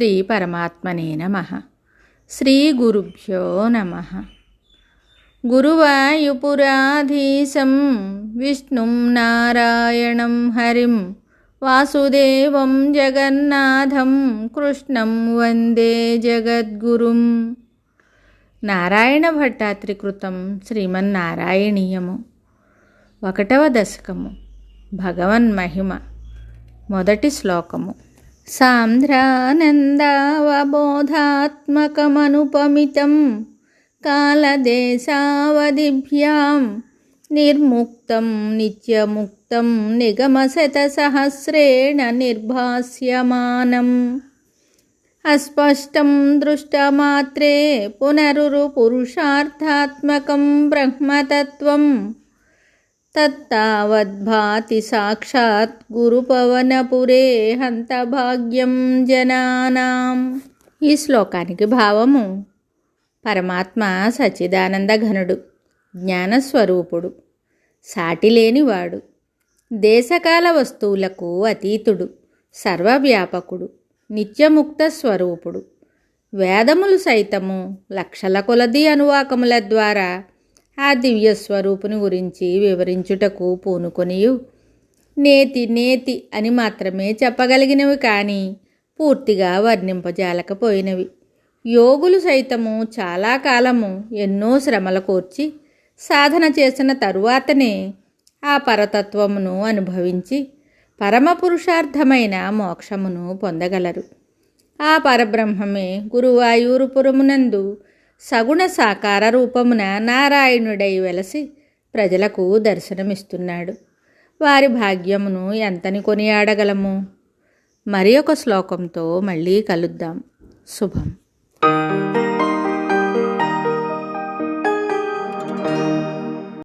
శ్రీ పరమాత్మనే నమః. శ్రీ గురుభ్యో నమః. గురువాయుపురాధీశం విష్ణుం నారాయణం హరిం వాసుదేవం జగన్నాథం కృష్ణం వందే జగద్గురుం. నారాయణ భట్టాత్రి కృతం శ్రీమన్నారాయణీయము. 1వ దశకము. భగవన్మహిమ. మొదటి శ్లోకము. సాంద్రానందావబోధాత్మకమనుపమితం కాలదేశావధిభ్యాం నిర్ముక్తం నిత్యముక్తం నిగమశతసహస్రేణ నిర్భాస్యమానం. అస్పష్టం దృష్టమాత్రే పునరుపురుషార్థాత్మకం బ్రహ్మతత్వం తత్తావద్భాతి సాక్షాత్ గురుపవనపురే హంతభాగ్యం జనానాం. ఈ శ్లోకానికి భావము: పరమాత్మ సచ్చిదానంద ఘనుడు, జ్ఞానస్వరూపుడు, సాటిలేనివాడు, దేశకాల వస్తువులకు అతీతుడు, సర్వవ్యాపకుడు, నిత్యముక్త స్వరూపుడు. వేదములు సైతము లక్షల కొలది అనువాకముల ద్వారా ఆ దివ్యస్వరూపుని గురించి వివరించుటకు పూనుకొనియు నేతి నేతి అని మాత్రమే చెప్పగలిగినవి కానీ పూర్తిగా వర్ణింపజాలకపోయినవి. యోగులు సైతము చాలా కాలము ఎన్నో శ్రమల కోర్చి సాధన చేసిన తరువాతనే ఆ పరతత్వమును అనుభవించి పరమపురుషార్థమైన మోక్షమును పొందగలరు. ఆ పరబ్రహ్మమే గురువాయూరుపురమునందు సగుణ సాకార రూపమున నారాయణుడై వెలసి ప్రజలకు దర్శనమిస్తున్నాడు. వారి భాగ్యమును ఎంతని కొనియాడగలము? మరి ఒక శ్లోకంతో మళ్ళీ కలుద్దాం. శుభం.